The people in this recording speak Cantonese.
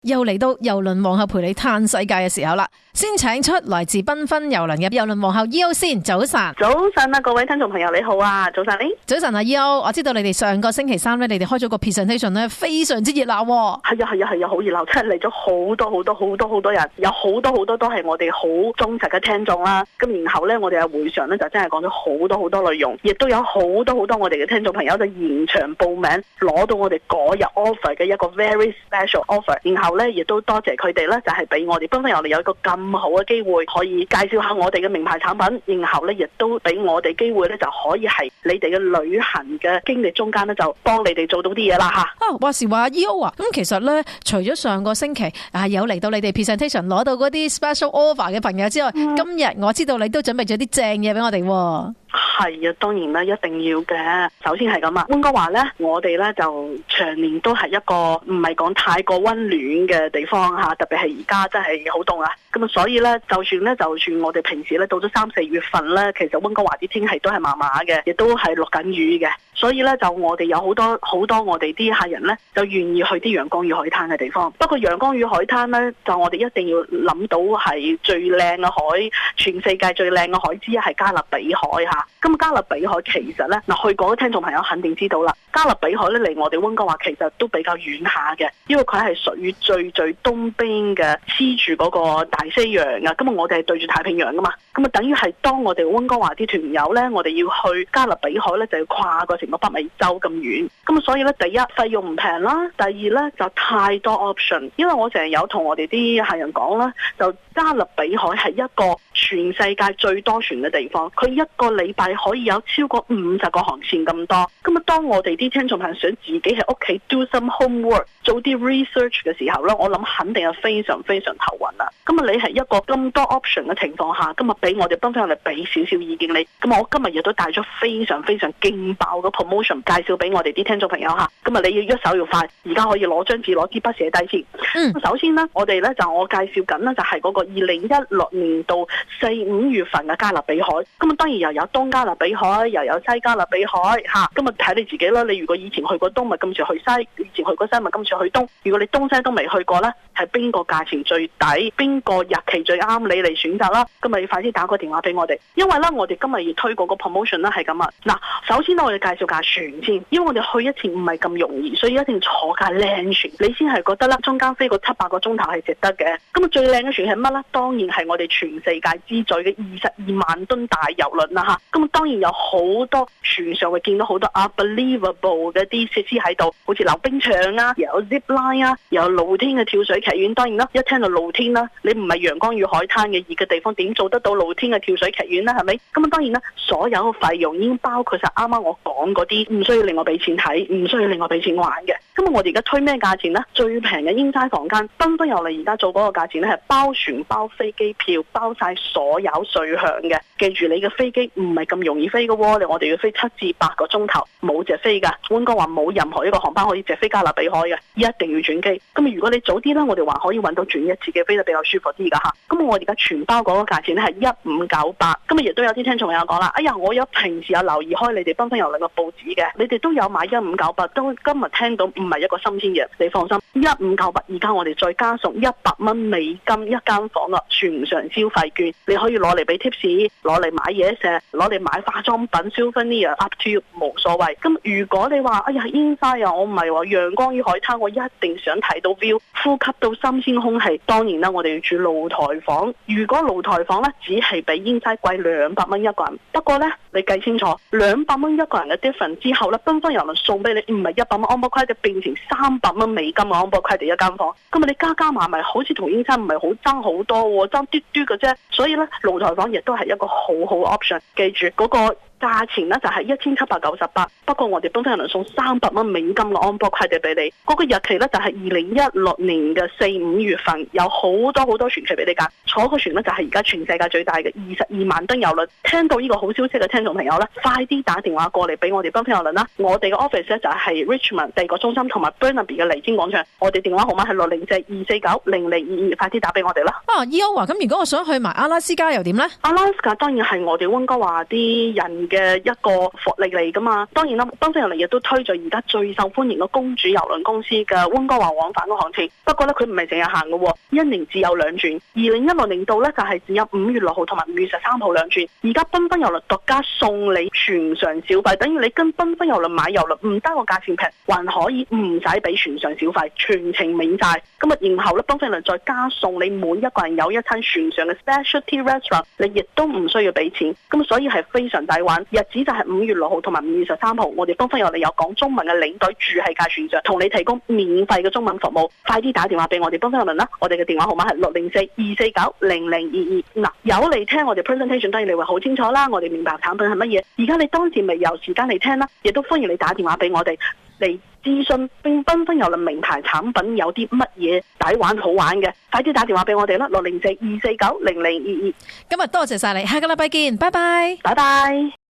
又嚟到郵輪皇后陪你嘆世界嘅時候啦，先請出來自繽紛郵輪嘅郵輪皇后 EO 先。早晨。早晨啊，各位聽眾朋友你好啊，早晨你。早晨啊 EO， 我知道你哋上個星期三咧，你哋開咗個 presentation 咧，非常之熱鬧。係啊，好熱鬧，真係嚟咗好多人，有好多都係我哋好忠實嘅聽眾啦。咁然後咧，我哋嘅會上咧就真係講咗好多內容，亦都有好多我哋嘅聽眾朋友就現場報名，攞到我哋嗰日 offer 嘅一個 very special offer。然後咧，亦都多謝佢哋咧，就係俾我哋繽紛郵輪有一個咁好嘅機會，可以介紹下我哋嘅名牌產品。然後咧，亦都俾我哋機會咧，就可以係你哋嘅旅行嘅經歷中間咧，就幫你哋做到啲嘢啦吓。話時話 EO 啊，咁其實咧，除咗上個星期有嚟到你哋 presentation 攞到嗰啲 special offer 嘅朋友之外，今日我知道你都準備咗啲正嘢俾我哋。係啊，當然啦，一定要嘅。首先係咁啊，溫哥華呢，我哋呢就長年都係一個唔係講太過溫暖嘅地方吓，特別係而家真係好凍啊。咁啊，所以呢，就算我哋平時呢到咗3、4月份呢，其實溫哥華啲天氣都係麻麻嘅，亦都係落緊雨嘅。所以呢，就我哋有好多我哋啲客人呢，就願意去啲陽光與海灘嘅地方。不過陽光與海灘呢，就我哋一定要諗到係最靚嘅海，全世界最靚嘅海之一係加勒比海吓。咁加勒比海其實咧，去過嘅聽眾朋友肯定知道啦。加勒比海咧離我哋溫哥華其實都比較遠下嘅，因為佢係屬於最東邊嘅，黐住嗰個大西洋啊。咁我哋係對住太平洋噶嘛。咁啊，等於係當我哋溫哥華啲團友咧，我哋要去加勒比海咧，就要跨過成個北美洲咁遠。咁啊，所以咧，第一費用唔平啦，第二咧就太多 option。因為我成日有同我哋啲客人講啦，就加勒比海係一個全世界最多船嘅地方，佢一個禮拜可以有超過50個航線咁多。咁啊，當我哋啲聽眾朋友想自己喺屋企 do some homework 做啲 research 嘅時候咧，我諗肯定係非常頭暈啦。咁啊，你係一個咁多 option 嘅情況下，今日俾我哋繽紛嚟俾少少意見你。咁我今日亦都帶咗非常勁爆嘅 promotion 介紹俾我哋啲聽眾朋友吓。咁啊，你要一手要快，而家可以攞張紙攞支筆寫低先。首先呢，我哋咧就我介紹緊呢，就係嗰個2016年到4、5月份嘅加勒比海。咁啊，當然又有東加勒比海，又有西加勒比海吓。咁啊，睇你自己啦。你如果以前去過東，咪今次去西；以前去過西，咪今次去東。如果你東西都未去過呢，係邊個價錢最抵，邊個日期最啱你嚟選擇啦。咁咪快啲打個電話俾我哋，因為呢，我哋今日要推嗰個 promotion 呢係咁啊。嗱，首先呢，我哋介紹架船先，因為我哋去一次唔係咁容易，所以一定要坐架靚船，你先係覺得啦，中間飛個7、8個鐘頭係值得嘅。咁啊，最靚嘅船係乜呢？當然係我哋全世界之最嘅22萬噸大郵輪啦吓。咁當然有好多船上會見到好多 unbelievable 嘅啲設施喺度，好似溜冰場啊，又有 zip line 啊，又有露天嘅跳水劇院。當然啦，一聽到露天啦，你唔係陽光與海灘嘅熱嘅地方，點做得到露天嘅跳水劇院呢？係咪？咁啊，當然啦，所有嘅費用已經包括晒啱啱我講嗰啲，唔需要另外俾錢睇，唔需要另外俾錢玩嘅。咁啊，我哋而家推咩價錢呢？最平嘅英齋房間，繽紛郵輪而家做嗰個價錢咧係包船、包飛機票、包晒所有稅項嘅。記住，你嘅飛機唔係咁容易飛嘅喎，我哋要飛7至8個鐘頭，冇直飛㗎。溫哥華冇任何一個航班可以直飛加勒比海嘅，一定要轉機。咁如果你早啲呢，我哋還可以揾到轉一次嘅飛得比較舒服啲㗎吓。咁我而家全包嗰個價錢咧係1598。今日亦都有啲聽眾朋友講啦，哎呀，我平時有留意開你哋繽紛郵輪嘅報紙嘅，你哋都有買1598，都今日聽到唔係一個新鮮嘢，你放心，1598而家我哋再加送100蚊美金一間房啦，船上消費券，你可以攞嚟俾 tips， 攞嚟買嘢食，攞嚟買化妝品 souvenir up to you， 冇所謂。咁如果你話哎呀inside啊，我唔係話陽光與海灘，我一定想睇到 view， 呼吸到新鮮空氣，當然啦，我哋要住露台房。如果露台房呢，只係比inside貴200蚊一個人，不過呢，你計清楚，200蚊一個人嘅 difference 之後呢，繽紛郵輪送俾你唔係100蚊 on board credit，變成300蚊美金嘅 on board credit一間房。咁你加埋咪好似同英餐唔係好爭好多喎，爭嘟嘟嘅啫。所以呢，露台房亦都係一個好 option。記住嗰個價錢呢就係1798，不過我哋繽紛郵輪送300蚊美金嘅 on board credit俾你。嗰個日期呢就係2016年嘅4、5月份，有好多船期俾你揀。坐個船呢就係而家全世界最大嘅22萬噸郵輪。聽到呢個好消息嘅聽眾朋友呢，快啲打電話過嚟俾我哋繽紛郵輪啦。我哋嘅 office 呢就係 Richmond 第2個中心同埋 Burnaby 嘅黎尖廣場。我哋電話號碼係604-249-0022，快啲打俾我哋啦。EO 咁如果我想去埋阿拉斯加又點呢？阿拉斯加當然係我哋溫哥華啲人嘅一個福利嚟噶嘛。當然啦，繽紛郵輪亦都推咗而家最受歡迎嘅公主郵輪公司嘅溫哥華往返嘅航程。不過咧，佢唔係成日行嘅，一年只有兩轉。2016年度咧就係只有5月6號同埋5月13號兩轉。而家繽紛郵輪獨家送你船上小費，等於你跟繽紛郵輪買郵輪，唔單個價錢平，還可以唔使俾船上小費，全程免晒。咁啊，然後咧繽紛郵輪再加送你每一個人有一餐船上嘅 specialty restaurant， 你亦都唔需要俾錢。咁所以係非常抵玩。日子就係5月6號同埋5月13號，我哋繽紛郵輪有講中文嘅領隊住喺架船上，同你提供免費嘅中文服務。快啲打電話俾我哋繽紛郵輪啦！我哋嘅電話號碼係604-249-0022。嗱，有嚟聽我哋 presentation， 當然你會好清楚啦。我哋明白產品係乜嘢。而家你當時未有時間嚟聽啦，亦都歡迎你打電話俾我哋嚟諮詢繽紛郵輪名牌產品有啲乜嘢抵玩好玩嘅。快啲打電話俾我哋啦，604-249-0022。今日多謝晒你，下個禮拜見，拜拜，拜拜。